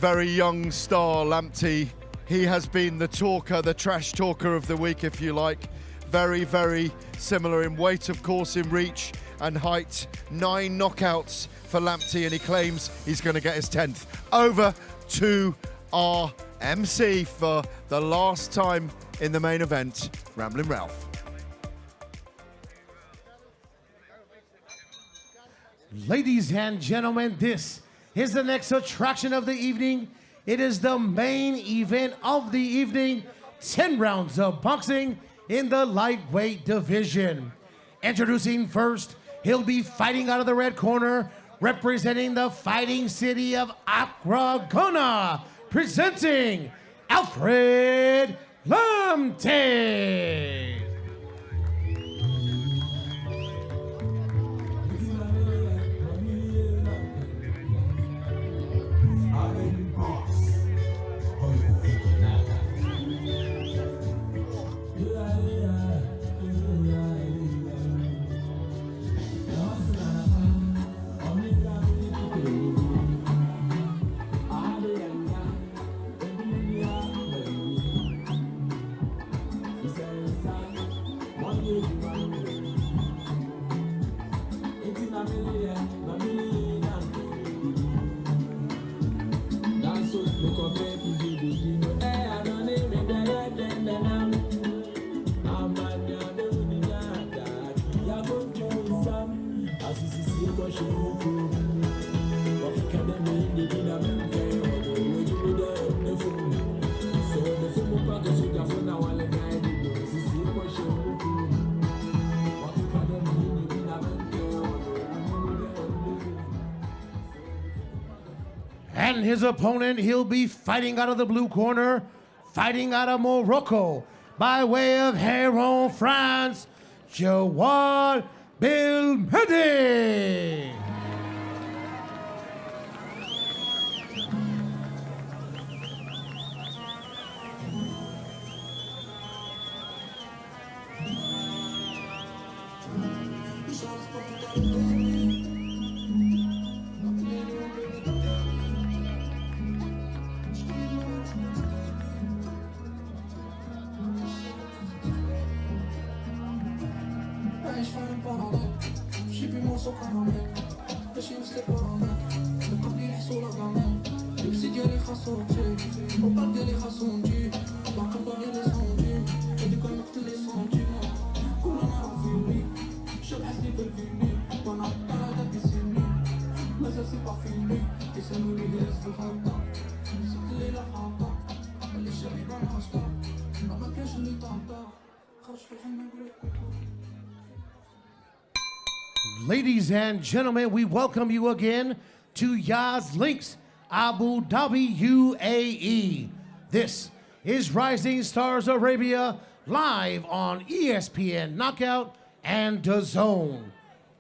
very young star, Lamptey. He has been the talker, the trash talker of the week, if you like. Very, very similar in weight, of course, in reach and height. 9 knockouts for Lamptey, and he claims he's going to get his 10th. Over to our MC for the last time in the main event, Ramblin' Ralph. Ladies and gentlemen, this is the next attraction of the evening. It is the main event of the evening, 10 rounds of boxing in the lightweight division. Introducing first, he'll be fighting out of the red corner, representing the fighting city of Accra, Ghana, presenting Alfred Lamptey. And his opponent, he'll be fighting out of the blue corner, fighting out of Morocco, by way of Héron, France, Jaouad Belmehdi. Ladies and gentlemen, we welcome you again to Yas Links, Abu Dhabi, UAE. This is Rising Stars Arabia, live on ESPN Knockout and DAZN.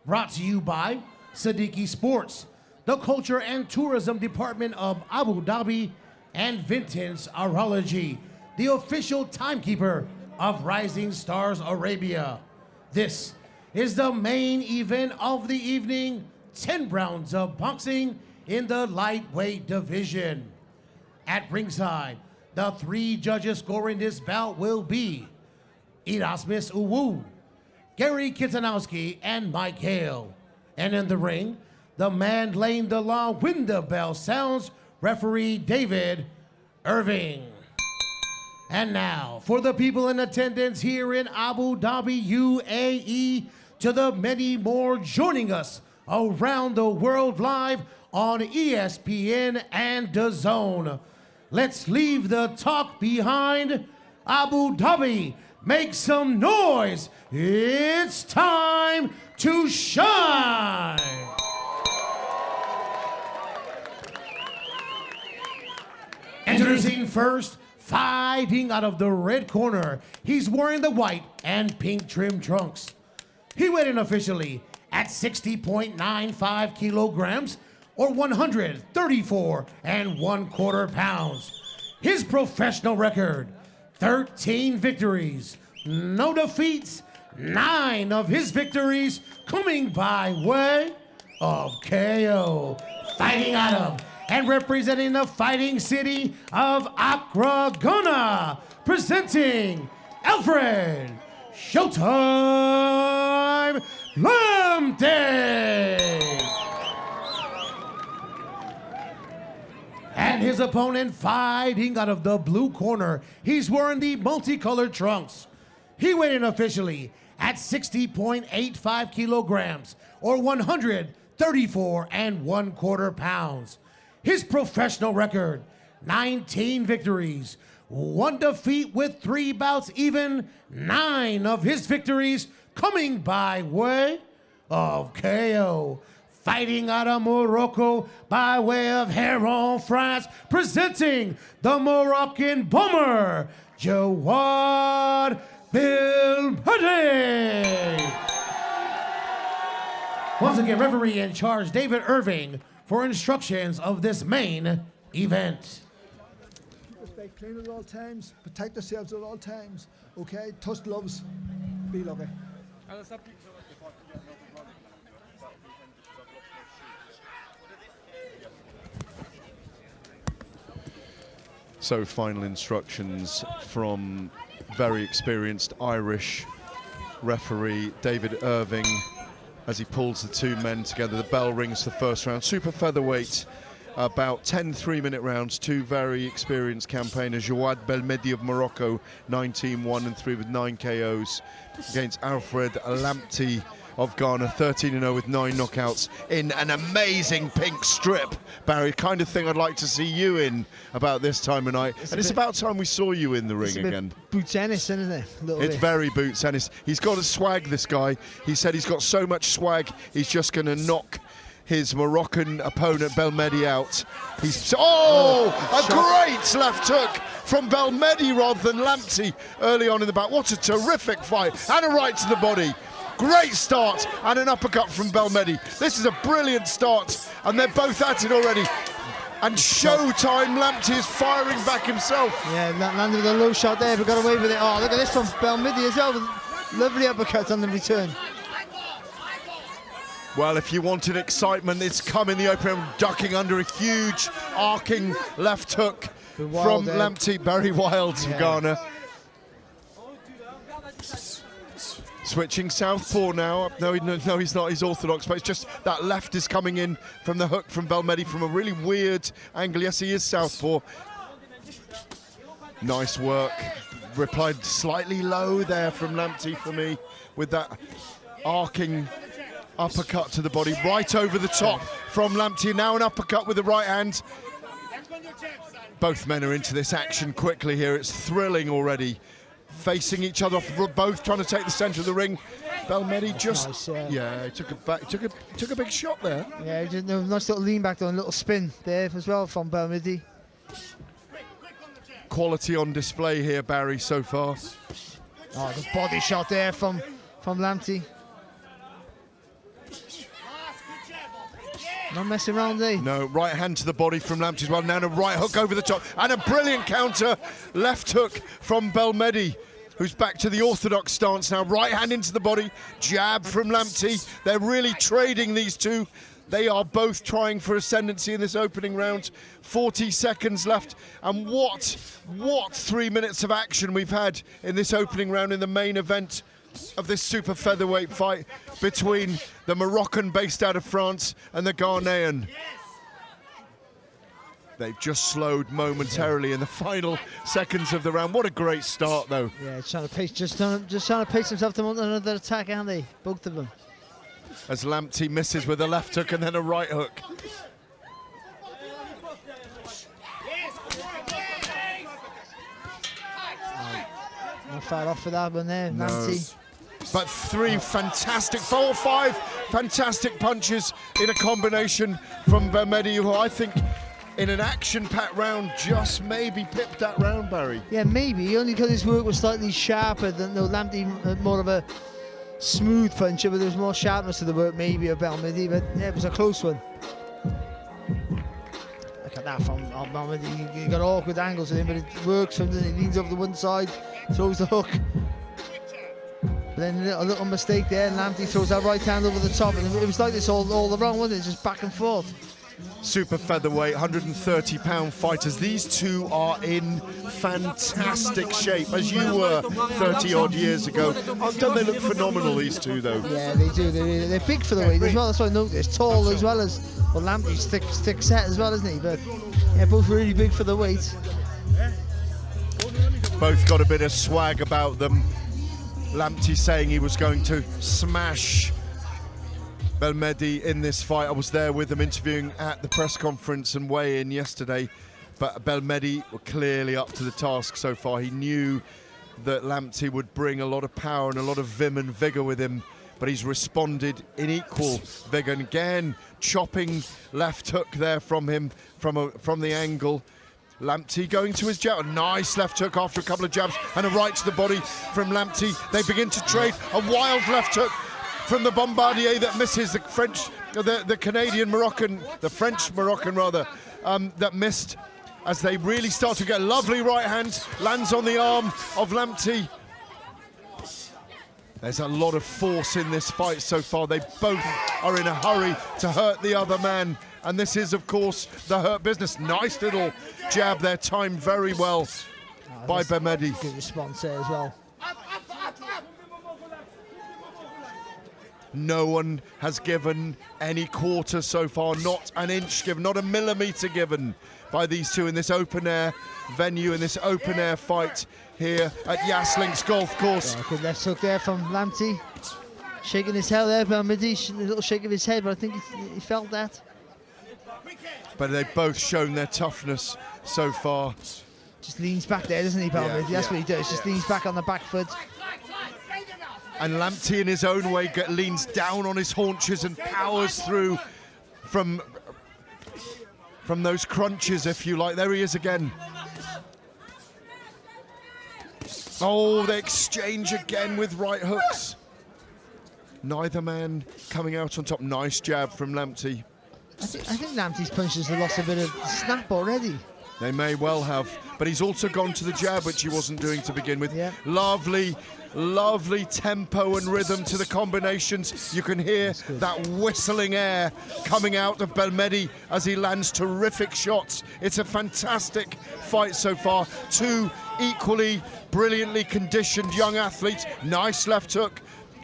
Brought to you by Siddiqui Sports, the Culture and Tourism Department of Abu Dhabi, and Vinton's Urology, the official timekeeper of Rising Stars Arabia. This is the main event of the evening, 10 rounds of boxing in the lightweight division. At ringside, the 3 judges scoring this bout will be Erasmus Uwu, Gary Kitanowski, and Mike Hale. And in the ring, the man laying the law when the bell sounds, referee David Irving. And now, for the people in attendance here in Abu Dhabi, UAE, to the many more joining us around the world live on ESPN and DAZN. Let's leave the talk behind. Abu Dhabi, make some noise. It's time to shine. Introducing first, fighting out of the red corner. He's wearing the white and pink trim trunks. He weighed in officially at 60.95 kilograms or 134 1/4 pounds. His professional record, 13 victories, no defeats, 9 of his victories coming by way of KO. Fighting out of and representing the fighting city of Accra, Ghana, presenting Alfred Showtime Lamptey. And his opponent fighting out of the blue corner. He's wearing the multicolored trunks. He weighed in officially at 60.85 kilograms or 134 1/4 pounds. His professional record, 19 victories, 1 defeat with 3 bouts, even 9 of his victories coming by way of KO. Fighting out of Morocco by way of Héron, France, presenting the Moroccan bomber, Jaouad Belmehdi. Once again, referee in charge, David Irving, for instructions of this main event. Stay clean at all times, protect yourselves at all times, okay? Touch gloves, be lucky. So final instructions from very experienced Irish referee David Irving as he pulls the two men together. The bell rings the first round. Super featherweight, about 10 3-minute rounds. Two very experienced campaigners. Jaouad Belmehdi of Morocco, 19-1-3 with 9 KOs against Alfred Lamptey of Ghana, 13-0 with 9 knockouts in an amazing pink strip. Barry, kind of thing I'd like to see you in about this time of night. And it's about time we saw you in the ring again. Boot tennis, isn't it? It's very boot tennis. He's got a swag, this guy. He said he's got so much swag, he's just going to knock his Moroccan opponent Belmehdi out. He's a great left hook from Belmehdi rather than Lamptey early on in the back. What a terrific fight, and a right to the body. Great start, and an uppercut from Belmehdi. This is a brilliant start, and they're both at it already. And Showtime Lamptey is firing back himself. Yeah, landed with a low shot there, but got away with it. Oh, look at this from Belmehdi as well. Lovely uppercut on the return. Well, if you wanted excitement, it's come in the open, ducking under a huge arcing left hook from Lamptey. Very wild from Ghana. Switching southpaw now. No, he's not. He's orthodox, but it's just that left is coming in from the hook from Belmehdi from a really weird angle. Yes, he is southpaw. Nice work. Replied slightly low there from Lamptey for me with that arcing uppercut to the body, right over the top from Lamptey. Now an uppercut with the right hand. Both men are into this action quickly here. It's thrilling already. Facing each other, both trying to take the centre of the ring. Belmehdi just, nice, he took a big shot there. Yeah, just a nice little lean back, though, and a little spin there as well from Belmehdi. Quality on display here, Barry, so far. Oh, the body shot there from Lamptey. Not messing around, eh? No, right hand to the body from Lamptey as well. Now a right hook over the top. And a brilliant counter left hook from Belmehdi, who's back to the orthodox stance now. Right hand into the body, jab from Lamptey. They're really trading, these two. They are both trying for ascendancy in this opening round. 40 seconds left. And what 3 minutes of action we've had in this opening round in the main event of this super featherweight fight between the Moroccan based out of France and the Ghanaian. They've just slowed momentarily in the final seconds of the round. What a great start, though. Yeah, trying to pace, just trying to pace himself to another attack, aren't they? Both of them. As Lamptey misses with a left hook and then a right hook. Not far off for that one there, Lamptey. But 4 or 5 fantastic punches in a combination from Belmehdi, who I think in an action-packed round just maybe pipped that round, Barry. Yeah, maybe, only because his work was slightly sharper than Lamptey, more of a smooth puncher, but there was more sharpness to the work maybe of Belmehdi, but yeah, it was a close one. Look at that from Belmehdi. He got awkward angles with him, but it works from he leans over to one side, throws the hook. But then a little mistake there, and Lamptey throws that right hand over the top, and it was like this all around, wasn't it? Just back and forth. super featherweight, 130-pound fighters. These two are in fantastic shape, as you were 30-odd years ago. Don't they look phenomenal, these two, though? Yeah, they do. They're big for the weight as well. That's what I noticed. Tall as well as, well, Lamptey's thick set as well, isn't he? But yeah, both really big for the weight. Both got a bit of swag about them. Lamptey saying he was going to smash Belmehdi in this fight. I was there with them interviewing at the press conference and weigh-in yesterday, but Belmehdi were clearly up to the task so far. He knew that Lamptey would bring a lot of power and a lot of vim and vigour with him, but he's responded in equal vigour. And again, chopping left hook there from him from the angle. Lamptey going to his jab. A nice left hook after a couple of jabs and a right to the body from Lamptey. They begin to trade. A wild left hook from the Bombardier that misses the French, the Canadian Moroccan, the French Moroccan rather, that missed as they really start to get a lovely right hand. Lands on the arm of Lamptey. There's a lot of force in this fight so far. They both are in a hurry to hurt the other man. And this is, of course, the hurt business. Nice little jab there, timed very well by Belmehdi. Good response there as well. No one has given any quarter so far, not an inch given, not a millimetre given by these two in this open-air venue, in this open-air fight here at Yas Links Golf Course. Yeah, good left hook there from Lamptey. Shaking his head there, Belmehdi, a little shake of his head, but I think he felt that. But they've both shown their toughness so far. Just leans back there, doesn't he, Belmehdi? That's what he does, just leans back on the back foot. And Lamptey in his own way leans down on his haunches and powers through from those crunches, if you like. There he is again. Oh, they exchange again with right hooks. Neither man coming out on top. Nice jab from Lamptey. I think Lamptey's punches have lost a bit of snap already. They may well have, but he's also gone to the jab, which he wasn't doing to begin with. Yeah. Lovely, lovely tempo and rhythm to the combinations. You can hear that whistling air coming out of Belmehdi as he lands terrific shots. It's a fantastic fight so far. Two equally brilliantly conditioned young athletes. Nice left hook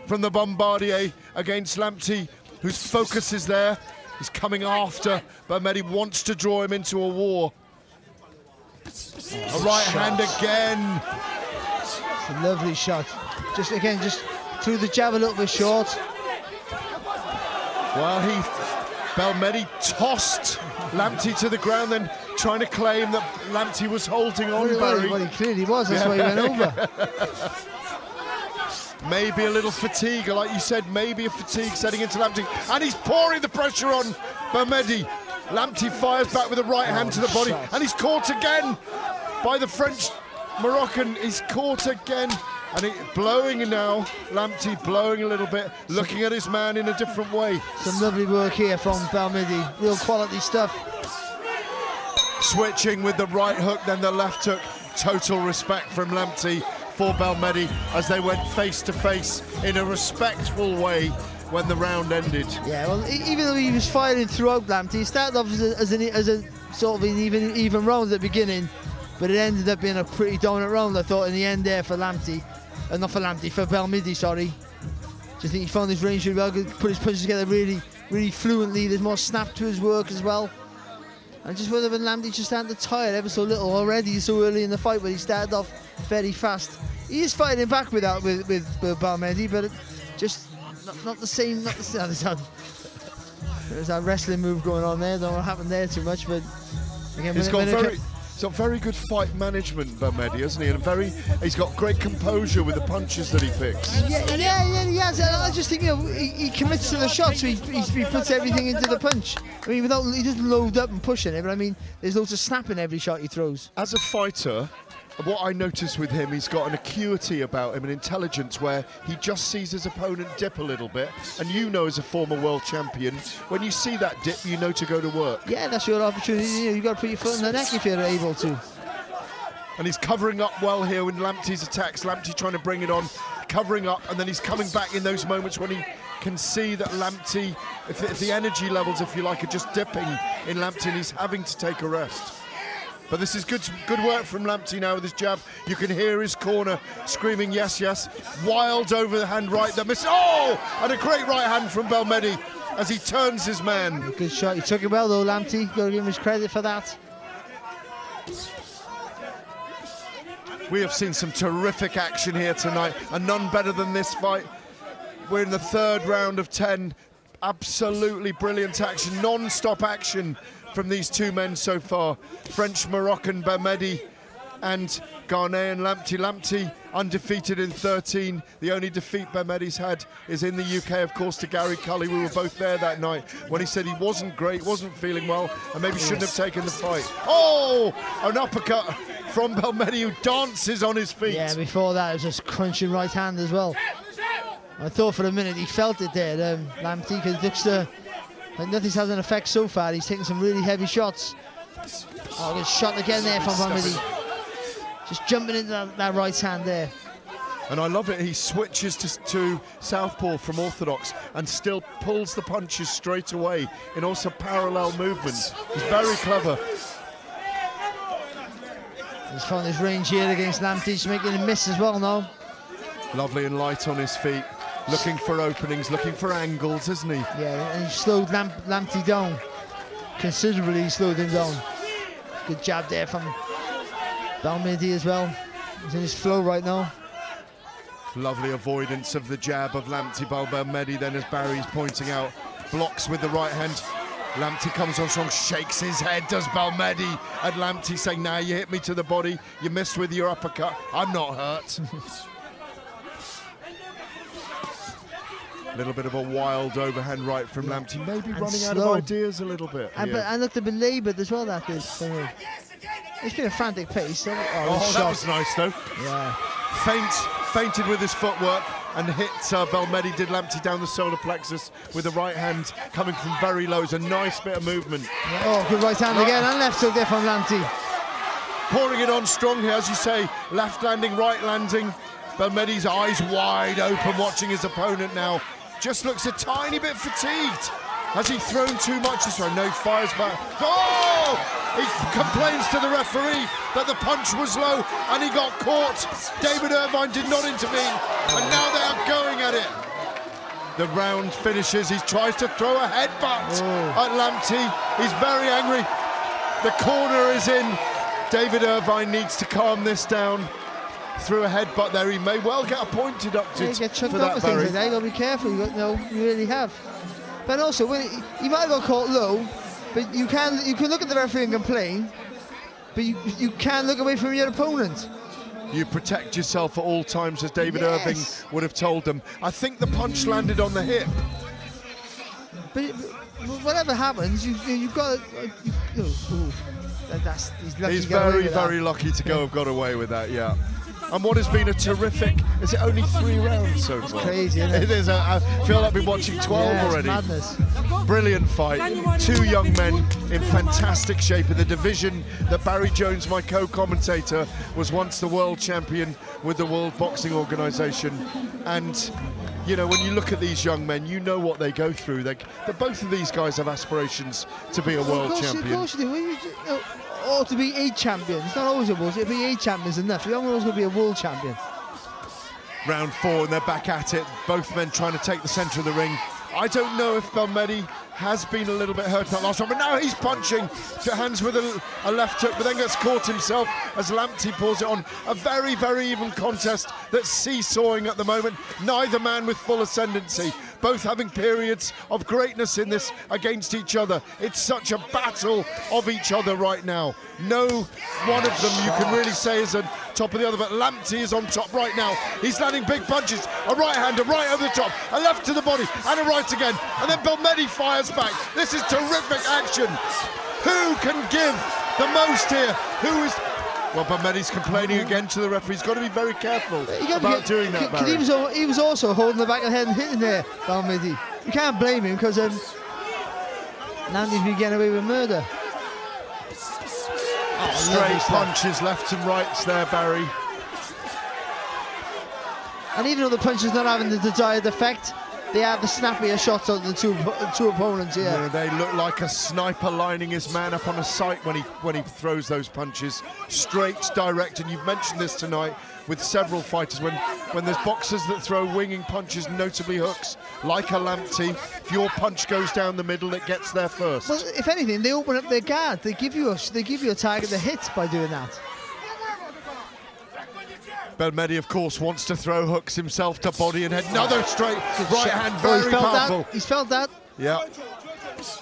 from the Bombardier against Lamptey, whose focus is there. He's coming after Belmehdi, wants to draw him into a war. A right hand again. It's a lovely shot. Just threw the jab a little bit short. Well, Belmehdi tossed Lamptey to the ground, then trying to claim that Lamptey was holding on, Barry. Well, he clearly was, that's why he went over. Maybe a little fatigue, like you said, maybe a fatigue setting into Lamptey. And he's pouring the pressure on Belmehdi. Lamptey fires back with a right hand to the body, and he's caught again by the French Moroccan. He's caught again, and blowing now. Lamptey blowing a little bit, looking at his man in a different way. Some lovely work here from Belmehdi, real quality stuff. Switching with the right hook, then the left hook. Total respect from Lamptey for Belmehdi as they went face to face in a respectful way when the round ended. Yeah, well, even though he was firing throughout, Lamptey, he started off as a sort of an even round at the beginning, but it ended up being a pretty dominant round, I thought, in the end there for Lamptey. Not for Lamptey, for Belmehdi, sorry. Just think he found his range really well, could put his punches together really, really fluently. There's more snap to his work as well. And just whether Lamptey just started to tire ever so little already so early in the fight, but he started off very fast. He is fighting back with Belmehdi, but just not the same. There's that wrestling move going on there. Don't know what happened there too much, but again, he's got very good fight management, Belmehdi, hasn't he? And he's got great composure with the punches that he picks. Yeah, he has. I just think he commits to the shots, so he puts everything into the punch. I mean, he doesn't load up and push it, but I mean, there's loads of snap in every shot he throws. As a fighter, what I notice with him, he's got an acuity about him, an intelligence where he just sees his opponent dip a little bit. And you know, as a former world champion, when you see that dip, you know to go to work. Yeah, that's your opportunity. You've got to put your foot in the neck if you're able to. And he's covering up well here with Lamptey's attacks. Lamptey trying to bring it on, covering up, and then he's coming back in those moments when he can see that Lamptey, if the energy levels, if you like, are just dipping in Lamptey, and he's having to take a rest. But this is good work from Lamptey now with his jab. You can hear his corner screaming, yes, yes. Wild over the hand right that misses. Oh! And a great right hand from Belmehdi as he turns his man. Good shot. He took it well, though, Lamptey. Got to give him his credit for that. We have seen some terrific action here tonight, and none better than this fight. We're in the third round of 10. Absolutely brilliant action, non-stop action from these two men so far. French-Moroccan Belmehdi and Ghanaian Lamptey. Lamptey undefeated in 13. The only defeat Belmehdi's had is in the UK, of course, to Gary Cully. We were both there that night when he said he wasn't great, wasn't feeling well, and maybe shouldn't have taken the fight. Oh, an uppercut from Belmehdi, who dances on his feet. Yeah, before that, it was just crunching right hand as well. I thought for a minute he felt it there, Lamptey, because it looks like nothing's had an effect so far. He's taking some really heavy shots. Oh, good shot again there from Belmehdi. Just jumping into that right hand there. And I love it, he switches to southpaw from orthodox and still pulls the punches straight away in also parallel movements. He's very clever. He's found his range here against Lamptey. He's making him miss as well now. Lovely and light on his feet, looking for openings, looking for angles, isn't he? Yeah, and he slowed Lamptey down. Considerably, he slowed him down. Good jab there from Belmehdi as well. He's in his flow right now. Lovely avoidance of the jab of Lamptey by Belmehdi, then as Barry's pointing out, blocks with the right hand. Lamptey comes on strong, shakes his head, does Belmehdi, and Lamptey saying, nah, you hit me to the body, you missed with your uppercut, I'm not hurt. A little bit of a wild overhand right from Lamptey, maybe and running slow. out of ideas a little bit. And looked a bit laboured as well, that is. It's been a frantic pace. Oh, that was nice though. Yeah. Fainted with his footwork and hit Belmehdi, did Lamptey down the solar plexus with the right hand coming from very low. It's a nice bit of movement. Yeah, oh, good right hand again, and left hook there from Lamptey. Pouring it on strong here, as you say, left landing, right landing. Belmehdi's eyes wide open, watching his opponent now. Just looks a tiny bit fatigued. Has he thrown too much this round? No, he fires back. Oh! He complains to the referee that the punch was low and he got caught. David Irvine did not intervene, and now they are going at it. The round finishes. He tries to throw a headbutt at Lamptey. He's very angry. The corner is in. David Irvine needs to calm this down. Threw a headbutt there. He may well get a point deducted. Yeah, you get chucked for up that, with things Barry. like that. You got to be careful. You really have. But also, he might have got caught low, but you can look at the referee and complain, but you can't look away from your opponent. You protect yourself at all times, as David Irving would have told them. I think the punch landed on the hip. But whatever happens, you've got to. He's very lucky to have got away with that, yeah. And what has been a terrific, is it only 3 rounds so far? Crazy, isn't it? It is, I feel like I've been watching 12 already. Madness. Brilliant fight, 2 young men in fantastic shape in the division that Barry Jones, my co-commentator, was once the world champion with the World Boxing Organization. And you know, when you look at these young men, you know what they go through. Both of these guys have aspirations to be a world champion. Of course you do. Or to be a champion. It's not always a world. To be a champion is enough. You don't always going to be a world champion. Round 4 and they're back at it. Both men trying to take the centre of the ring. I don't know if Belmehdi has been a little bit hurt that last one, but now he's punching to hands with a left hook, but then gets caught himself as Lamptey pulls it on. A very, very even contest that's seesawing at the moment. Neither man with full ascendancy. Both having periods of greatness in this against each other. It's such a battle of each other right now. No one of them you can really say is on top of the other, but Lamptey is on top right now. He's landing big punches. A right hand, a right over the top, a left to the body, and a right again. And then Belmehdi fires back. This is terrific action. Who can give the most here? Who is... Well, Belmehdi's complaining again to the referee. He's got to be very careful about doing that, Barry. He was also holding the back of the head and hitting there, Belmehdi. You can't blame him because Lamptey's been getting away with murder. Straight punches left and rights there, Barry. And even though the punch is not having the desired effect, they are the snappier shots of the two opponents here. Yeah, they look like a sniper lining his man up on a sight when he throws those punches. Straight, direct, and you've mentioned this tonight with several fighters, when there's boxers that throw winging punches, notably hooks, like a Lamptey, if your punch goes down the middle, it gets there first. Well, if anything, they open up their guard. They give you a target to hit by doing that. Belmehdi, of course, wants to throw hooks himself to body and head. Another straight right hand, very powerful. He's felt that. Yeah.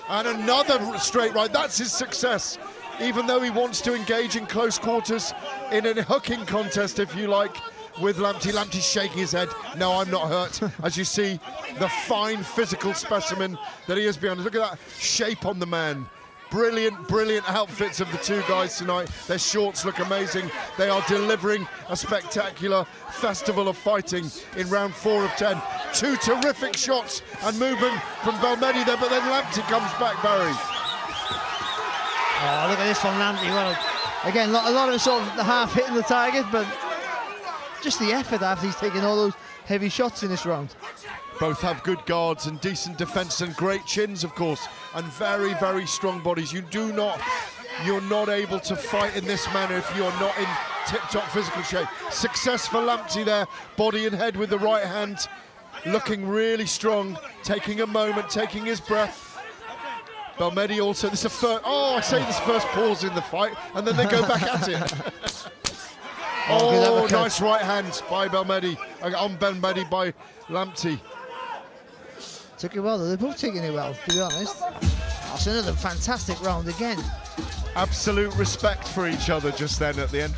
And another straight right. That's his success. Even though he wants to engage in close quarters in a hooking contest, if you like, with Lamptey. Lamptey's shaking his head. No, I'm not hurt. As you see, the fine physical specimen that he is behind. Look at that shape on the man. Brilliant, brilliant outfits of the two guys tonight. Their shorts look amazing. They are delivering a spectacular festival of fighting in round 4 of 10. Two terrific shots and movement from Belmehdi there, but then Lamptey comes back, Barry. Oh, look at this from Lamptey. Well, again, a lot of it sort of the half hitting the target, but just the effort after he's taken all those heavy shots in this round. Both have good guards and decent defence and great chins, of course, and very, very strong bodies. You're not able to fight in this manner if you're not in tip-top physical shape. Success for Lamptey there, body and head with the right hand, looking really strong, taking a moment, taking his breath. Belmehdi also, this is a first, this first pause in the fight, and then they go back at it. Oh, nice right hand by Belmehdi, on Belmehdi by Lamptey. Took it well, they're both taking it well, to be honest. That's another fantastic round again. Absolute respect for each other just then at the end.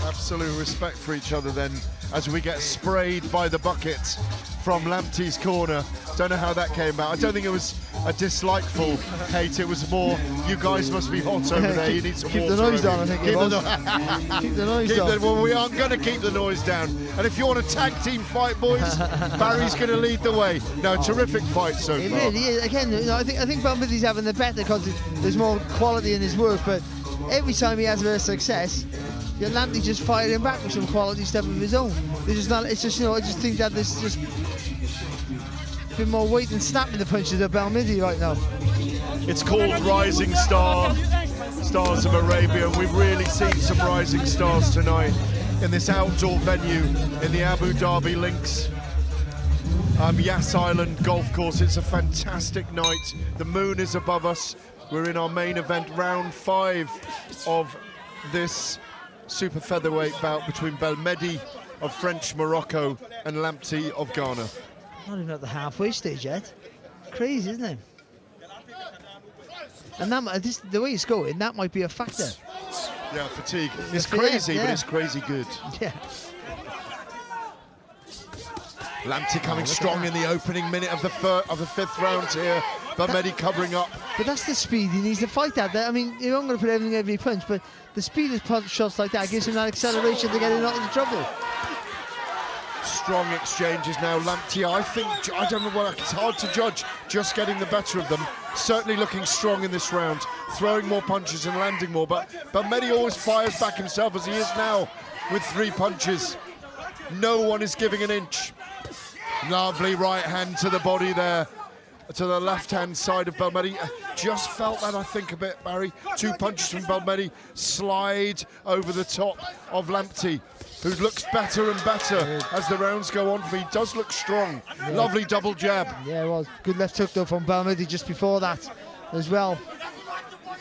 Absolute respect for each other then as we get sprayed by the bucket from Lamptey's corner. Don't know how that came out. I don't think it was a dislikeful hate. It was more, you guys must be hot over there. You need some water. Keep the noise down, I think it was. Keep the noise down. Well, we aren't going to keep the noise down. And if you want a tag team fight, boys, Barry's going to lead the way. No, terrific fight so far. It really is. Again, I think Belmehdi's having the better because there's more quality in his work, but every time he has a bit of success, Lamptey just firing back with some quality stuff of his own. It's just, I just think that there's just a bit more weight and snap in the punches of Belmehdi right now. It's called Rising Star, Stars of Arabia. We've really seen some rising stars tonight in this outdoor venue in the Abu Dhabi Links Yas Island Golf Course. It's a fantastic night. The moon is above us. We're in our main event, round 5 of this super featherweight bout between Belmehdi of French Morocco and Lamptey of Ghana. Not even at the halfway stage yet. Crazy, isn't it? And the way it's going, that might be a factor. Yeah, fatigue. It's crazy, but it's crazy good. Yeah. Lamptey coming strong in the opening minute of the 5th round here. Belmehdi covering up. But that's the speed he needs to fight at. I mean, you're not going to put everything every punch, but the speed of shots like that gives him that acceleration to get him out of trouble. Strong exchanges now. Lamptey, I don't know what, it's hard to judge, just getting the better of them. Certainly looking strong in this round, throwing more punches and landing more, but Belmehdi always fires back himself as he is now with 3 punches. No one is giving an inch. Lovely right hand to the body there, to the left-hand side of Belmehdi. Just felt that, I think, a bit, Barry. 2 punches from Belmehdi slide over the top of Lamptey, who looks better and better as the rounds go on. He does look strong. Yeah. Lovely double jab. Yeah, well, good left hook though from Belmehdi just before that as well.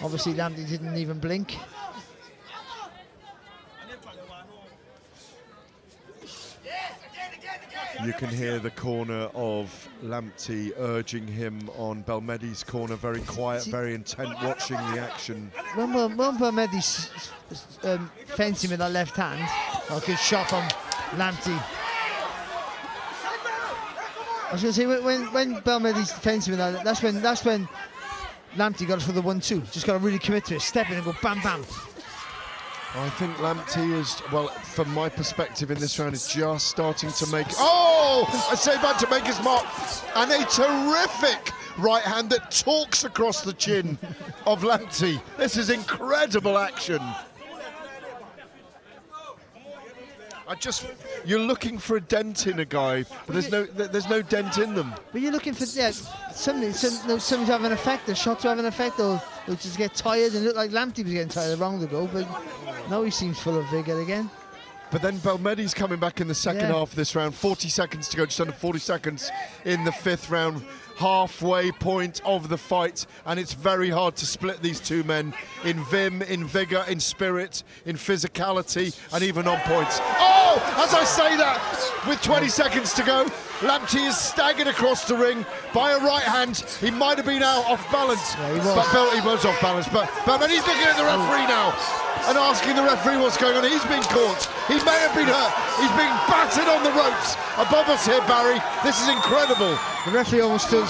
Obviously, Lamptey didn't even blink. You can hear the corner of Lamptey urging him on Belmehdi's corner, very quiet, very intent, watching the action. When Belmehdi fenced him with that left hand, a good shot from Lamptey. I was going to say, when Belmehdi's fencing with that, that's when Lamptey got it for the 1-2. Just got to really commit to it, step in and go bam, bam. I think Lamptey is, well, from my perspective in this round, is just starting to make... Oh! I say about to make his mark. And a terrific right hand that talks across the chin of Lamptey. This is incredible action. You're looking for a dent in a guy, but there's no dent in them. But you're looking for something to have an effect, a shot to have an effect, or just get tired and look like Lamptey was getting tired a round ago. But now he seems full of vigour again. But then Belmehdi's coming back in the second half of this round. 40 seconds to go, just under 40 seconds in the 5th round. Halfway point of the fight, and it's very hard to split these two men in vim, in vigour, in spirit, in physicality, and even on points. Oh, as I say that, with 20 seconds to go, Lamptey is staggered across the ring by a right hand. He might have been out off balance, but he was off balance. But he's looking at the referee now and asking the referee what's going on. He's been caught. He may have been hurt. He's being battered on the ropes above us here, Barry. This is incredible. The referee almost still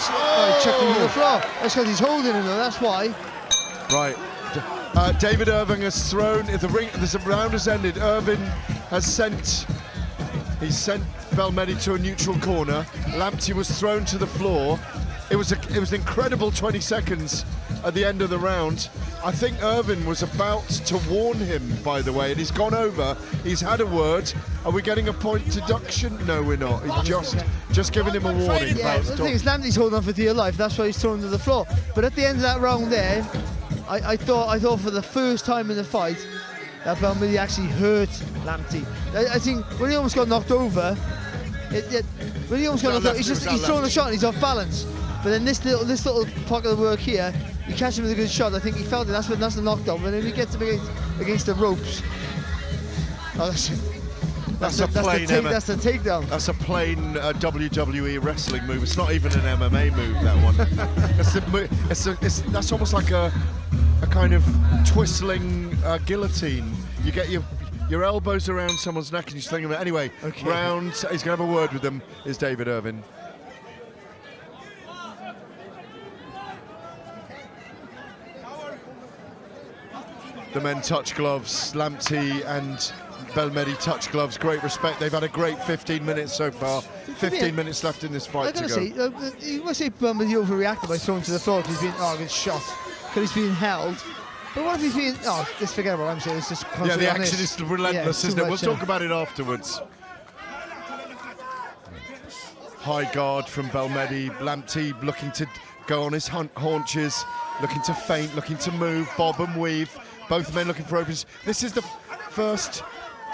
chucked him to the floor. That's because he's holding him, though. That's why. Right. David Irving has thrown. The round has ended. Irving has sent. He's sent Belmehdi to a neutral corner. Lamptey was thrown to the floor. It was an incredible 20 seconds at the end of the round. I think Irvin was about to warn him, by the way, and he's gone over. He's had a word. Are we getting a point deduction? No, we're not. He's just giving him a warning. Yeah, the thing is, Lamptey's holding on for dear life. That's why he's thrown to the floor. But at the end of that round there, I thought for the first time in the fight that Belmehdi actually hurt Lamptey. I think when he almost got knocked over, he's throwing a shot and he's off balance. But then this little pocket of work here, you catch him with a good shot. I think he felt it. That's the knockdown. And then he gets him against the ropes. Oh, that's the takedown. That's a plain WWE wrestling move. It's not even an MMA move, that one. That's almost like a kind of twistling guillotine. You get your elbows around someone's neck and you sling them. Anyway, round. He's going to have a word with them. Is David Irvin. The men touch gloves. Lamptey and Belmehdi touch gloves. Great respect. They've had a great 15 minutes so far. 15 minutes left in this fight to go. You must say Belmehdi overreacted by throwing to the floor because he's being good shot, because he's being held. But what if he's being? Oh, just forget what I'm saying. It's just the action is relentless, isn't it? We'll talk about it afterwards. High guard from Belmehdi. Lamptey looking to go on his haunches, looking to feint, looking to move, bob and weave. Both men looking for openings. This is the first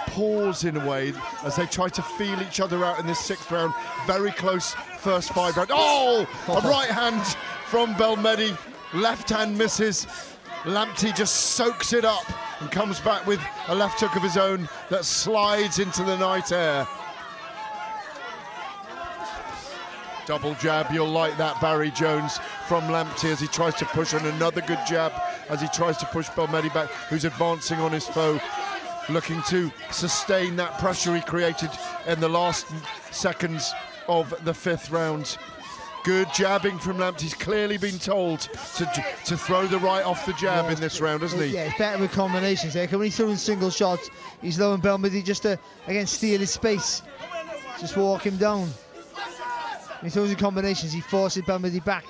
pause in a way as they try to feel each other out in this 6th round. Very close first 5 rounds. Oh, a right hand from Belmehdi. Left hand misses. Lamptey just soaks it up and comes back with a left hook of his own that slides into the night air. Double jab, you'll like that, Barry Jones, from Lamptey as he tries to push on another good jab, as he tries to push Belmehdi back, who's advancing on his foe, looking to sustain that pressure he created in the last seconds of the 5th round. Good jabbing from Lamptey. He's clearly been told to throw the right off the jab in this round, hasn't he? Yeah, it's better with combinations. When he's throwing single shots, he's allowing Belmehdi just to, again, steal his space. Just walk him down. When he throws in combinations, he forces Belmehdi back.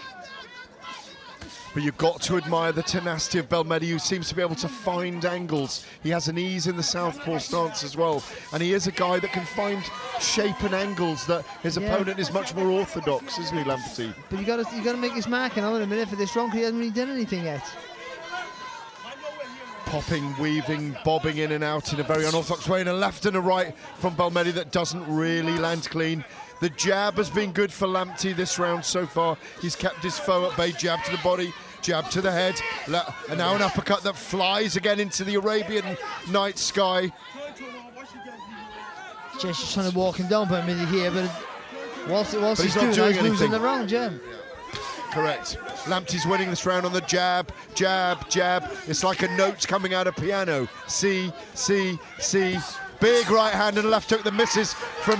But you've got to admire the tenacity of Belmehdi, who seems to be able to find angles. He has an ease in the southpaw stance as well, and he is a guy that can find shape and angles that his opponent is much more orthodox, isn't he, Lamptey? But you got to make his mark in a minute for this round, because he hasn't really done anything yet. Popping, weaving, bobbing in and out in a very unorthodox way, and a left and a right from Belmehdi that doesn't really land clean. The jab has been good for Lamptey this round so far. He's kept his foe at bay. Jab to the body, jab to the head, and now an uppercut that flies again into the Arabian night sky. Just trying to walk him down by a minute here, but whilst he's doing that, he's losing the round, Correct. Lamptey's winning this round on the jab, jab, jab. It's like a note coming out of piano. C, C, C. Big right hand and a left hook that misses from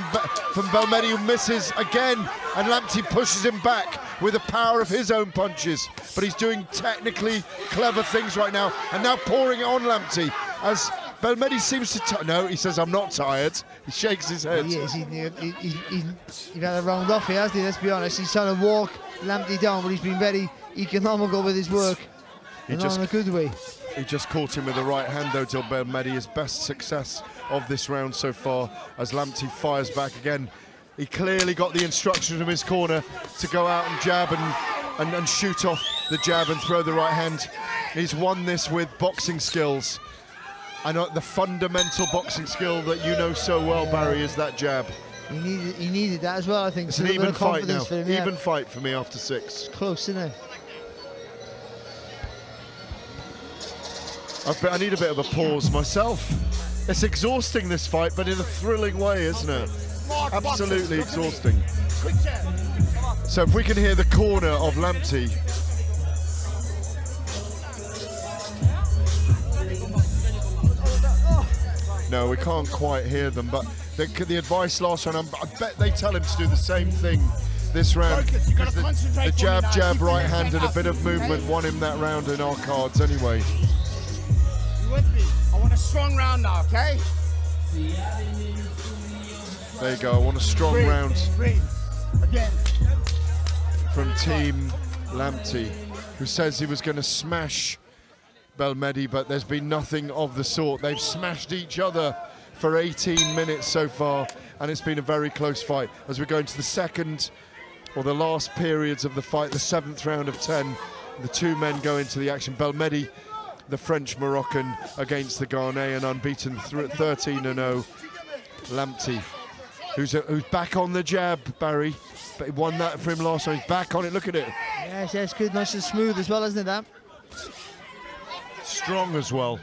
Belmehdi, who misses again, and Lamptey pushes him back with the power of his own punches. But he's doing technically clever things right now, and now pouring it on Lamptey as Belmehdi seems to... No, he says, I'm not tired. He shakes his head. He is. He's had a round off here, hasn't he? Let's be honest. He's trying to walk Lamptey down, but he's been very economical with his work. And not in a good way. He just caught him with the right hand, though, till Belmehdi. His best success of this round so far, as Lamptey fires back again. He clearly got the instructions from his corner to go out and jab and shoot off the jab and throw the right hand. He's won this with boxing skills. And the fundamental boxing skill that you know so well, Barry, is that jab. He needed that as well, I think. It's an even fight now. For him, yeah. Even fight for me after 6. It's close, isn't it? I need a bit of a pause myself. It's exhausting, this fight, but in a thrilling way, isn't it? Absolutely exhausting. So if we can hear the corner of Lamptey. No, we can't quite hear them, but the advice last round, I bet they tell him to do the same thing this round. The jab, right hand and a bit of movement won him that round in our cards anyway. You with me? I want a strong round now, okay? There you go, I want a strong round. Again. From Team Lamptey, who says he was going to smash Belmehdi, but there's been nothing of the sort. They've smashed each other for 18 minutes so far, and it's been a very close fight. As we go into the second, or the last periods of the fight, the 7th round of 10, the two men go into the action. Belmehdi, the French-Moroccan, against the Ghanaian, unbeaten 13-0. Lamptey, who's back on the jab, Barry. But he won that for him last time. He's back on it, look at it. Yes, good, nice and smooth as well, isn't it, that? Strong as well.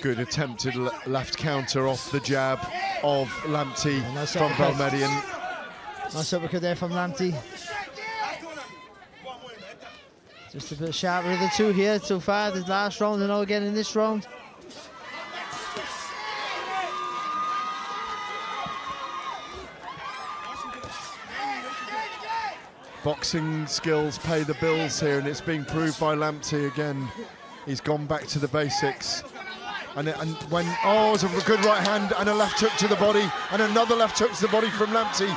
Good attempted left counter off the jab of Lamptey from Belmehdi. Nice uppercut there from Lamptey. Just a bit sharper of the two here so far. This last round and now again in this round. Boxing skills pay the bills here, and it's being proved by Lamptey again. He's gone back to the basics. And when, it was a good right hand and a left hook to the body, and another left hook to the body from Lamptey.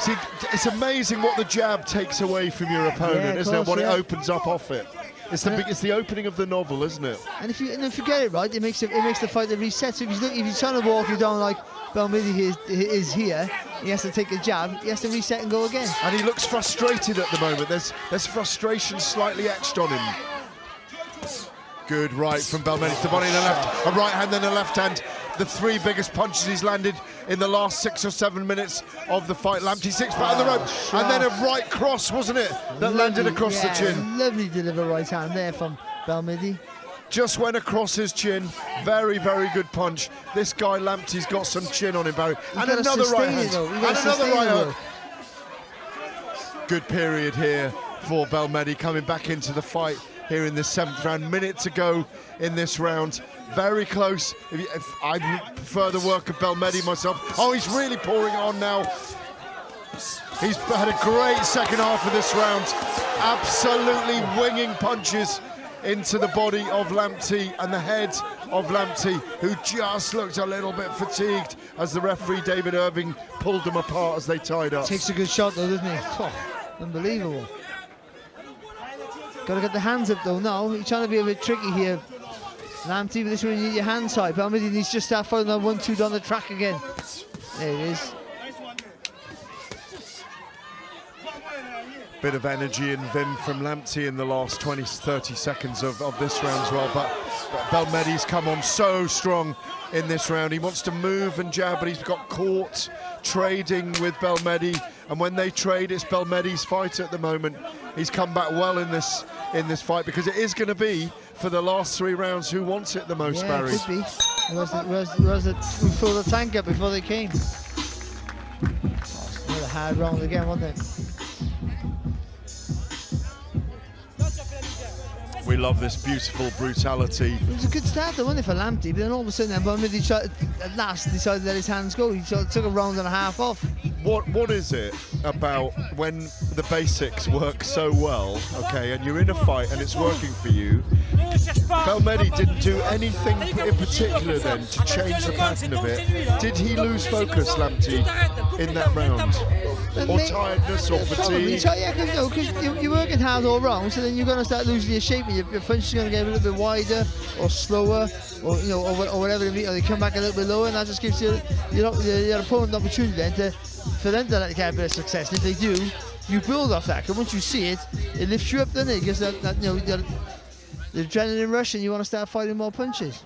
See, it's amazing what the jab takes away from your opponent, isn't it? What it opens up off it. It's the opening of the novel, isn't it? And if you get it right, it makes the fight that resets. So if he's trying to walk you down like Belmehdi is here, he has to take a jab, he has to reset and go again. And he looks frustrated at the moment. There's frustration slightly etched on him. Good right from Belmehdi to the body and a left, a right hand and a left hand. The 3 biggest punches he's landed in the last 6 or 7 minutes of the fight. Lamptey 6 back on the rope, and then a right cross, wasn't it, that landed across the chin. Lovely deliver right hand there from Belmehdi. Just went across his chin. Very, very good punch. This guy Lamptey's got some chin on him, Barry. And another right hand. And another right hook. Good period here for Belmehdi, coming back into the fight here in the 7th round. Minute to go in this round. Very close. If I prefer the work of Belmehdi myself. Oh, he's really pouring on now. He's had a great second half of this round. Absolutely winging punches into the body of Lamptey and the head of Lamptey, who just looked a little bit fatigued as the referee David Irving pulled them apart as they tied up. Takes a good shot though, doesn't he? Oh, unbelievable. Got to get the hands up though now. He's trying to be a bit tricky here. Lamptey, but this one you need your hands high. Belmehdi needs just that for another 1-2 down the track again. There it is. Bit of energy and vim from Lamptey in the last 20-30 seconds of this round as well, but Belmehdi's come on so strong in this round. He wants to move and jab, but he's got caught trading with Belmehdi, and when they trade, it's Belmehdi's fight at the moment. He's come back well in this fight, because it is going to be, for the last 3 rounds, who wants it the most, Barry? It could be. We filled the tank up before they came. Another hard round again, wasn't it? We love this beautiful brutality. It was a good start though, wasn't it, for Lamptey? But then all of a sudden, Belmehdi at last decided to let his hands go. He took a round and a half off. What is it about when the basics work so well, okay, and you're in a fight and it's working for you? Belmehdi didn't do anything in particular then to change the pattern of it. Did he lose focus, Lamptey, in that round? or tiredness or fatigue? Yeah, because you're working hard all round, so then you're going to start losing your shape, and your punch is going to get a little bit wider or slower, or or whatever. Or they come back a little bit lower, and that just gives your opponent the opportunity then for them to get a bit of success. And if they do, you build off that. Because once you see it, it lifts you up, doesn't it? It gives that the adrenaline rush, and you want to start fighting more punches.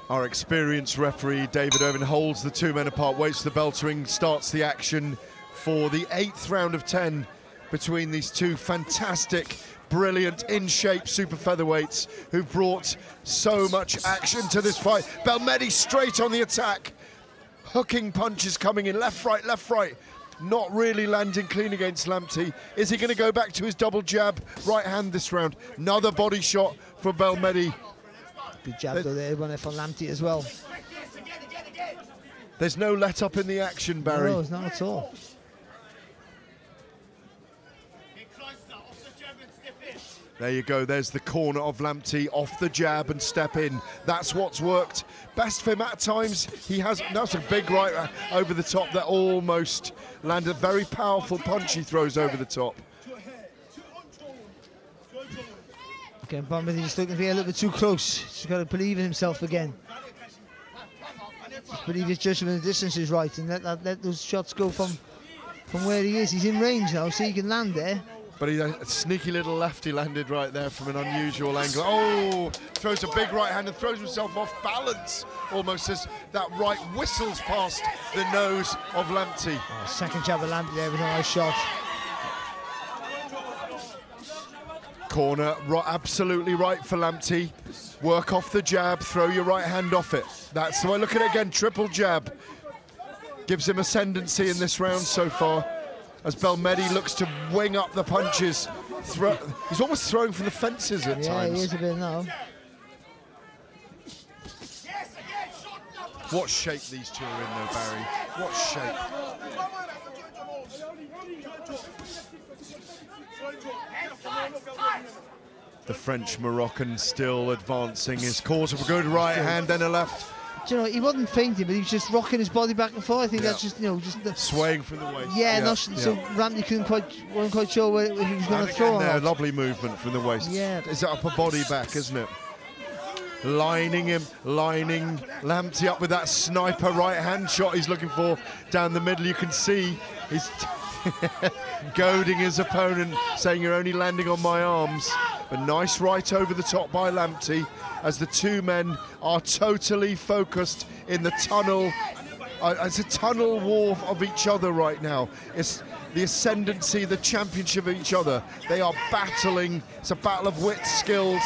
Our experienced referee, David Irvin, holds the two men apart, waits the bell to ring, starts the action for the 8th round of 10 between these two fantastic, brilliant, in-shape super featherweights who've brought so much action to this fight. Belmehdi straight on the attack. Hooking punches coming in, left, right. Not really landing clean against Lamptey. Is he going to go back to his double jab, right hand this round? Another body shot for Belmehdi. Good jab though there, one from Lamptey as well. There's no let up in the action, Barry. No, it's not at all. There you go, there's the corner of Lamptey, off the jab and step in. That's what's worked best for him at times. That's a big right over the top that almost landed. A very powerful punch he throws over the top. Okay, Belmehdi just looking to be a little bit too close. He's got to believe in himself again. Just believe his judgment and distance is right, and let those shots go from where he is. He's in range now, so he can land there. But a sneaky little lefty landed right there from an unusual angle. Oh, throws a big right hand and throws himself off balance, almost as that right whistles past the nose of Lamptey. Oh, second jab of Lamptey there with a nice shot. Corner, absolutely right for Lamptey. Work off the jab, throw your right hand off it. That's the way. Look at it again, triple jab. Gives him ascendancy in this round so far, as Belmehdi looks to wing up the punches. He's almost throwing for the fences at times. Yeah, he is a bit now. What shape these two are in though, Barry. What shape. The French-Moroccan still advancing. His course of a good right hand, then a left. Do you know, he wasn't fainting, but he was just rocking his body back and forth. I think that's just, swaying from the waist. Yeah, so Lamptey wasn't quite sure where he was going to throw on. There, lovely movement from the waist. Yeah. It's upper body back, isn't it? Lining Lamptey up with that sniper right hand shot he's looking for down the middle. You can see he's goading his opponent, saying you're only landing on my arms. A nice right over the top by Lamptey, as the two men are totally focused in the tunnel. It's a tunnel war of each other right now. It's the ascendancy, the championship of each other. They are battling. It's a battle of wit, skills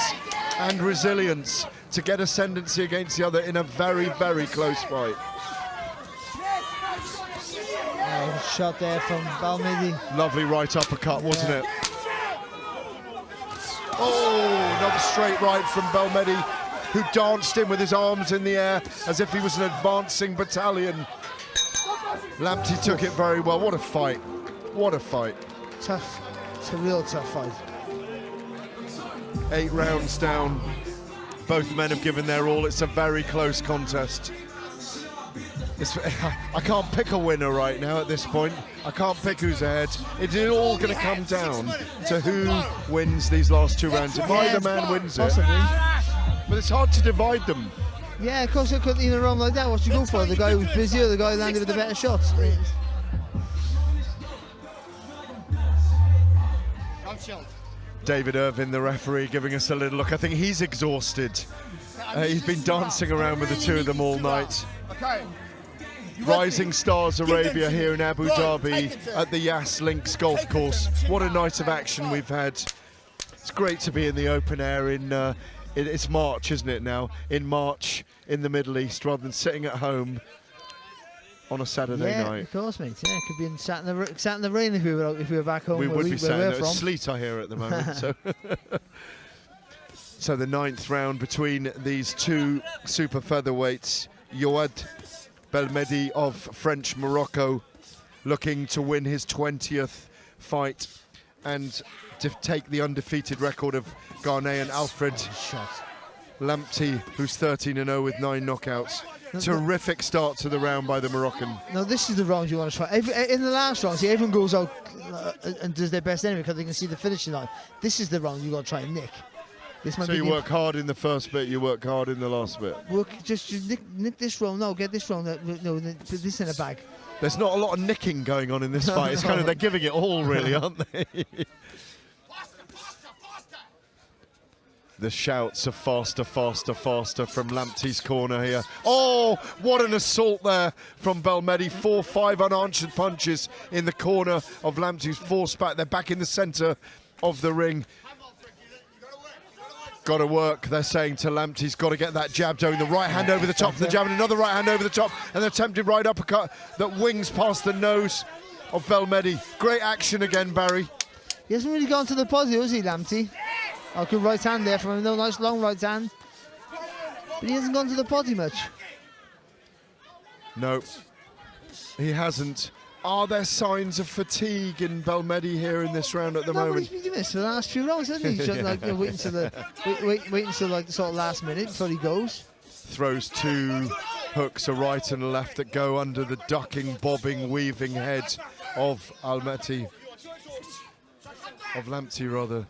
and resilience to get ascendancy against the other in a very, very close fight. Shot there from Belmehdi. Lovely right uppercut, wasn't it? Oh, another straight right from Belmehdi, who danced in with his arms in the air as if he was an advancing battalion. Lamptey took it very well. What a fight. What a fight. Tough. It's a real tough fight. 8 rounds down. Both men have given their all. It's a very close contest. I can't pick a winner right now at this point. I can't pick who's ahead. It's all going to come down to who wins these last 2 rounds. If either man wins possibly. But it's hard to divide them. Yeah, of course, it couldn't even run like that. What you go for? The guy who was busy or the guy who landed with the better shots? David Irvin, the referee, giving us a little look. I think he's exhausted. He's been dancing around with the two of them all night. Rising Stars Arabia here in Abu Dhabi at the Yas Links Golf Course. What a night of action we've had. It's great to be in the open air it's March, isn't it now? In March in the Middle East, rather than sitting at home on a Saturday night. Yeah, of course, mate. Yeah, it could be sat in the rain if we were back home. We would be sat in from. sleet, I hear, at the moment. So the 9th round between these two super featherweights. Jaouad Belmehdi of French Morocco, looking to win his 20th fight and to take the undefeated record of Ghanaian Alfred Lamptey, who's 13-0 with 9 knockouts. Terrific start to the round by the Moroccan. Now this is the round you want to try. In the last round, see, everyone goes out and does their best anyway because they can see the finishing line. This is the round you got to try and nick. This might So you work hard in the first bit, you work hard in the last bit. Just nick this round. No, get this round. No, put this in a bag. There's not a lot of nicking going on in this fight. It's kind of, they're giving it all, really, aren't they? The shouts of faster, faster, faster from Lamptey's corner here. Oh, what an assault there from Belmehdi. 4-5 unanswered punches in the corner of Lamptey's forced back. They're back in the centre of the ring. Got to work, they're saying to Lamptey's got to get that jab going. The right hand over the top of the jab and another right hand over the top, and an attempted right uppercut that wings past the nose of Belmehdi. Great action again, Barry. He hasn't really gone to the body, has he, Lamptey? Oh, good right hand there from him. No, nice long right hand. But he hasn't gone to the body much. No, he hasn't. Are there signs of fatigue in Belmehdi here in this round at the moment? He's been doing this for the last few rounds, hasn't he? He's like, wait until like the sort of last minute before he goes. Throws two hooks, a right and a left, that go under the ducking, bobbing, weaving head of Lamptey, rather.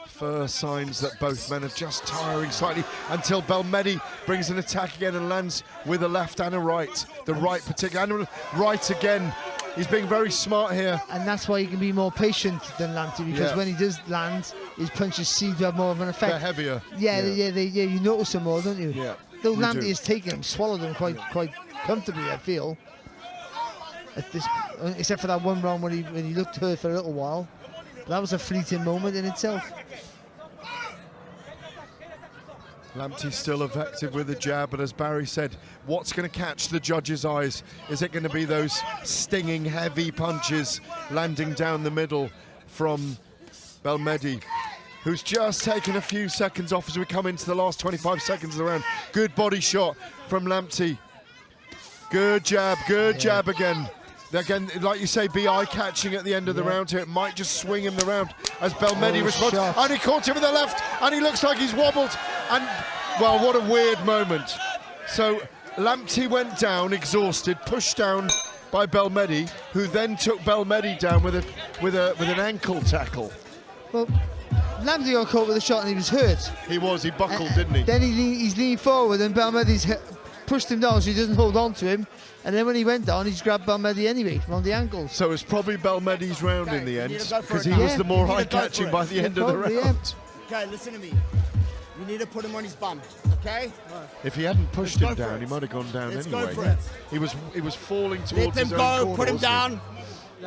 First signs that both men are just tiring slightly until Belmehdi brings an attack again and lands with a left and a right. The right particularly, and right again. He's being very smart here. And that's why he can be more patient than Lamptey, because when he does land, his punches seem to have more of an effect. They're heavier. Yeah, you notice them more, don't you? Yeah. Though Lamptey has taken him, swallowed them quite comfortably, I feel. At this, except for that one round when he looked hurt for a little while. But that was a fleeting moment in itself. Lamptey still effective with the jab, but as Barry said, what's going to catch the judges' eyes? Is it going to be those stinging, heavy punches landing down the middle from Belmehdi, who's just taken a few seconds off as we come into the last 25 seconds of the round? Good body shot from Lamptey. Good jab again. Again, like you say, be eye-catching at the end of the round here. It might just swing him the round as Belmehdi responds. Shot. And he caught him with the left, and he looks like he's wobbled. And, well, what a weird moment. So Lamptey went down, exhausted, pushed down by Belmehdi, who then took Belmehdi down with an ankle tackle. Well, Lamptey got caught with a shot and he was hurt. He buckled, didn't he? Then he's leaned forward and Belmehdi's pushed him down so he doesn't hold on to him. And then when he went down, he's grabbed Belmehdi anyway from the ankles. So it's probably Belmehdi's round in the end, because he was the more eye-catching by the end of the round. Yeah. Okay, listen to me. You need to put him on his bum, okay? If he hadn't pushed him down, he might have gone down Let's anyway. go for it. He was falling towards Let them his own go, corner, put him wasn't he? down,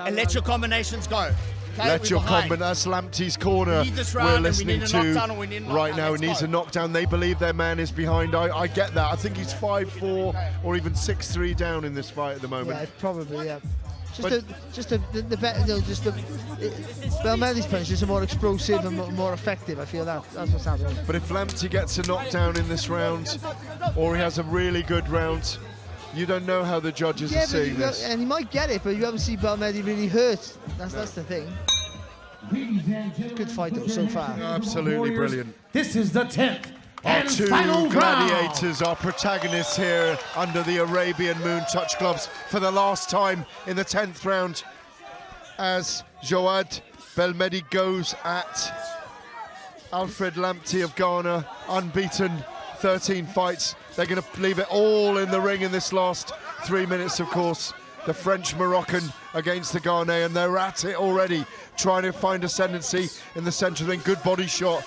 and let your combinations go. Okay? Let We're your behind. comment. That's Lamptey's corner. We need this round We're and we listening need a to knockdown or we need a right knockdown. now. He Let's needs go. a knockdown. They believe their man is behind. I get that. I think he's 5-4 or even 6-3 down in this fight at the moment. Yeah, probably, yeah. Belmehdi's punches are more explosive and more effective. I feel that's what's happening. But if Lamptey gets a knockdown in this round, or he has a really good round, you don't know how the judges are seeing this. And he might get it, but you haven't seen Belmehdi really hurt. That's the thing. Good fight though so far. Absolutely brilliant. This is the 10th Our and two final round. gladiators, our protagonists here under the Arabian Moon touch gloves for the last time in the 10th round, as Jaouad Belmehdi goes at Alfred Lamptey of Ghana, unbeaten, 13 fights. They're going to leave it all in the ring in this last 3 minutes, of course. The French-Moroccan against the Ghanaian. They're at it already, trying to find ascendancy in the centre of the ring. Good body shot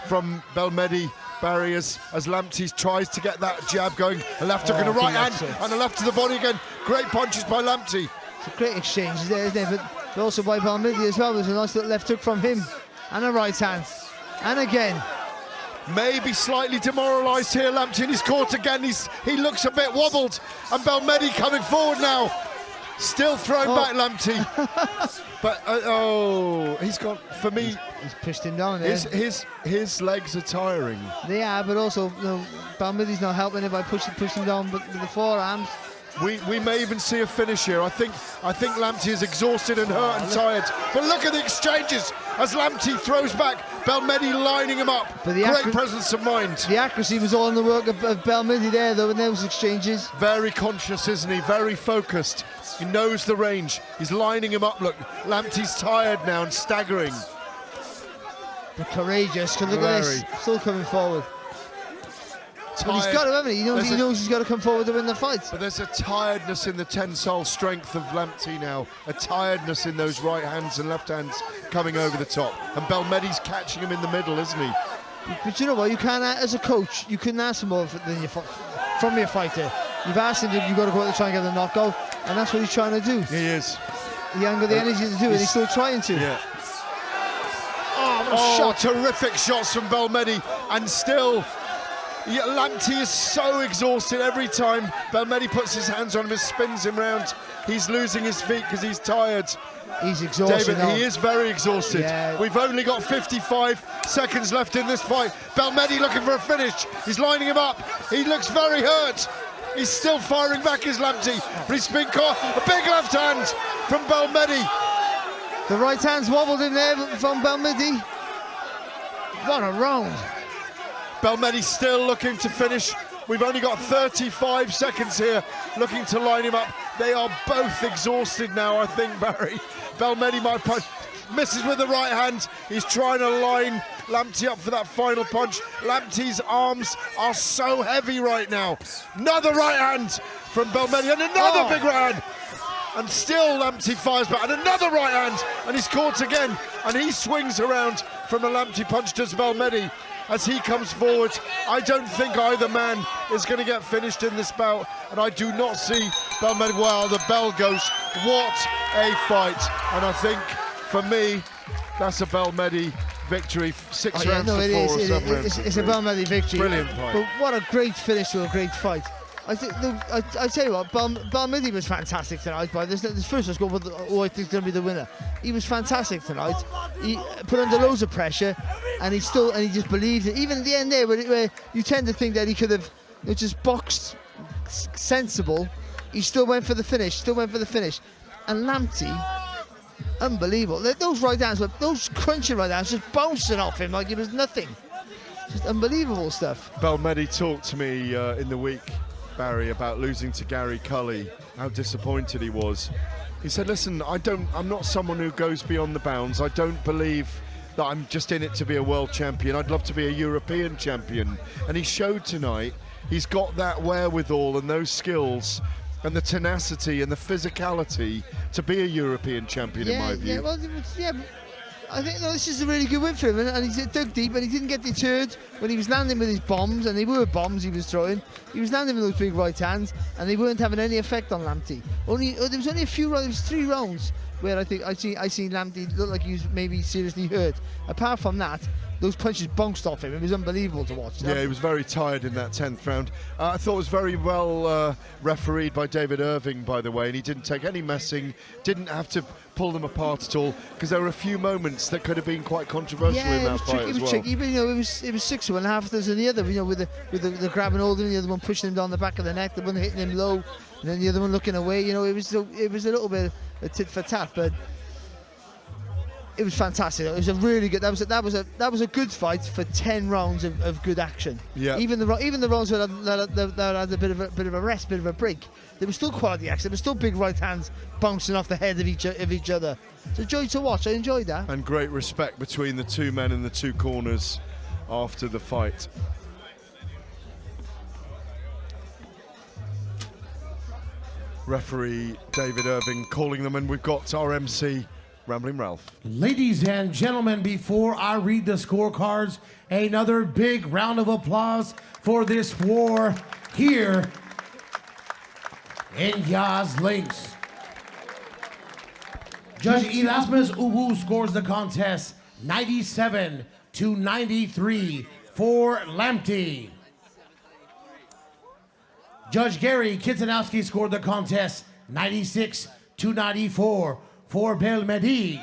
from Belmehdi. Barry as Lamptey tries to get that jab going. A left hook and a right hand, and a left to the body again. Great punches by Lamptey. It's a great exchange there, isn't it? But also by Belmehdi as well. There's a nice little left hook from him. And a right hand. And again. Maybe slightly demoralised here, Lamptey in his court again. He looks a bit wobbled. And Belmehdi coming forward now. Still throwing back Lamptey. But, he's got, for me... He's pushed him down there. His legs are tiring. They are, but also, Belmehdi's not helping it by pushing down with the forearms. We may even see a finish here. I think Lamptey is exhausted and hurt and tired. But look at the exchanges as Lamptey throws back Belmehdi lining him up. But the Great presence of mind. The accuracy was all in the work of Belmehdi there, though, in those exchanges. Very conscious, isn't he? Very focused. He knows the range. He's lining him up. Look, Lamptey's tired now and staggering. But courageous, because look at this, still coming forward. But he's got to, haven't he? He knows he's got to come forward to win the fight. But there's a tiredness in the tensile strength of Lamptey now. A tiredness in those right hands and left hands coming over the top. And Belmehdi's catching him in the middle, isn't he? But you know what? You can't, as a coach, you couldn't ask for more than from your fighter. You've asked him that you've got to go out and try and get the knockout, and that's what he's trying to do. He is. He hasn't got the energy to do it, he's still trying to. Yeah. Oh, terrific shots from Belmehdi, and still Lamptey is so exhausted every time Belmehdi puts his hands on him and spins him round. He's losing his feet because he's tired. He's exhausted. David, he is very exhausted. Yeah. We've only got 55 seconds left in this fight. Belmehdi looking for a finish. He's lining him up. He looks very hurt. He's still firing back as Lamptey, but he's been caught. A big left hand from Belmehdi. The right hand's wobbled in there from Belmehdi. What a round. Belmehdi still looking to finish. We've only got 35 seconds here, looking to line him up. They are both exhausted now, I think, Barry. Belmehdi might punch, misses with the right hand. He's trying to line Lamptey up for that final punch. Lamptey's arms are so heavy right now. Another right hand from Belmehdi, and another big right hand. And still Lamptey fires back, and another right hand, and he's caught again. And he swings around from a Lamptey punch to Belmehdi as he comes forward. I don't think either man is going to get finished in this bout, and I do not see Belmehdi. Wow, the bell goes. What a fight. And I think, for me, that's a Belmehdi victory. 6 rounds to 4 or 7 rounds. It's a Belmehdi victory. Brilliant fight. But what a great finish to a great fight. I tell you what, Belmehdi was fantastic tonight. But this first, let's go with who I think is going to be the winner. He was fantastic tonight. He put under loads of pressure, and he just believed it. Even at the end there, where you tend to think that he could have just boxed sensible, he still went for the finish. And Lamptey, unbelievable. Those right hands, those crunching right hands, just bouncing off him like it was nothing. Just unbelievable stuff. Belmehdi talked to me in the week, Barry, about losing to Gary Cully, how disappointed he was. He said, listen, I'm not someone who goes beyond the bounds. I don't believe that I'm just in it to be a world champion. I'd love to be a European champion. And he showed tonight he's got that wherewithal and those skills and the tenacity and the physicality to be a European champion, in my view. I think this is a really good win for him, and he dug deep, and he didn't get deterred when he was landing with his bombs, and they were bombs he was throwing. He was landing with those big right hands, and they weren't having any effect on Lamptey. There was only a few rounds, 3 rounds, where I think I seen Lamptey look like he was maybe seriously hurt. Apart from that, those punches bounced off him. It was unbelievable to watch. Yeah, he was very tired in that 10th round. I thought it was very well refereed by David Irving, by the way, and he didn't take any messing, didn't have to pull them apart at all, because there were a few moments that could have been quite controversial in that fight as well. It was tricky, but it was 6 to 1.5 than the other, with the grabbing hold of him, the other one pushing him down the back of the neck, the one hitting him low, and then the other one looking away. It was a little bit a tit for tat, but it was fantastic. It was a really good. That was a good fight for 10 rounds of good action. Yeah. Even the rounds that had a bit of a rest, bit of a break, there was still quality action. There was still big right hands bouncing off the head of each other. It's a joy to watch. I enjoyed that. And great respect between the two men in the two corners after the fight. Referee David Irving calling them, and we've got our MC. Rambling Ralph. Ladies and gentlemen, before I read the scorecards, another big round of applause for this war here in Yas Links. Judge Erasmus Uwu scores the contest 97-93 for Lamptey. Judge Gary Kitsanowski scored the contest 96-94 for Belmehdi.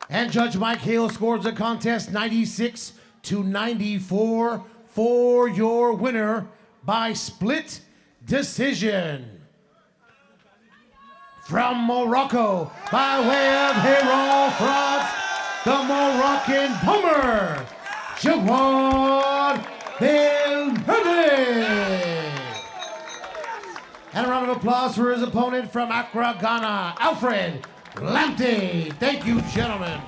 And Judge Mike Hale scores the contest 96-94 for your winner by split decision. From Morocco, by way of Héron, France, the Moroccan bomber, Jaouad Belmehdi. And a round of applause for his opponent from Accra, Ghana, Alfred Lamptey. Thank you, gentlemen.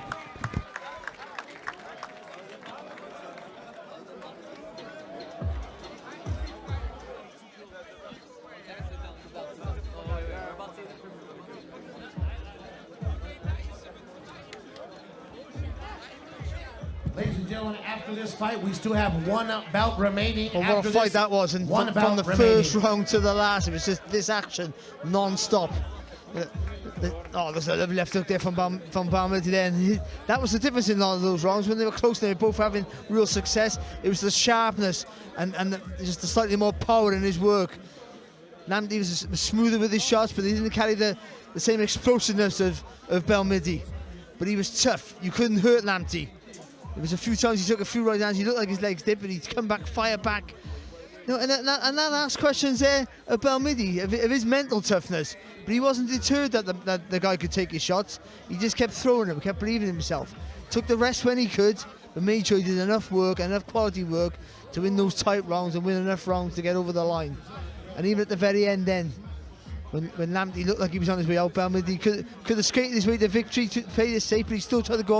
Ladies and gentlemen, after this fight, we still have one bout remaining. Well, what a fight that was, and from the first round to the last, it was just this action non-stop. Oh, there's a left hook there from Belmehdi there, and that was the difference in all of those rounds. When they were close, they were both having real success. It was the sharpness and just the slightly more power in his work. Lamptey was smoother with his shots, but he didn't carry the same explosiveness of Belmehdi. But he was tough. You couldn't hurt Lamptey. There was a few times he took a few right hands. He looked like his legs dipped, but he'd come back, fire back. You know, and that asks questions there of Belmehdi, of his mental toughness. But he wasn't deterred that the guy could take his shots. He just kept throwing them, kept believing in himself. Took the rest when he could, but made sure he did enough work, enough quality work to win those tight rounds and win enough rounds to get over the line. And even at the very end then, when Lamptey looked like he was on his way out, Belmehdi could have skated his way to victory, to play this safe, but he still tried to go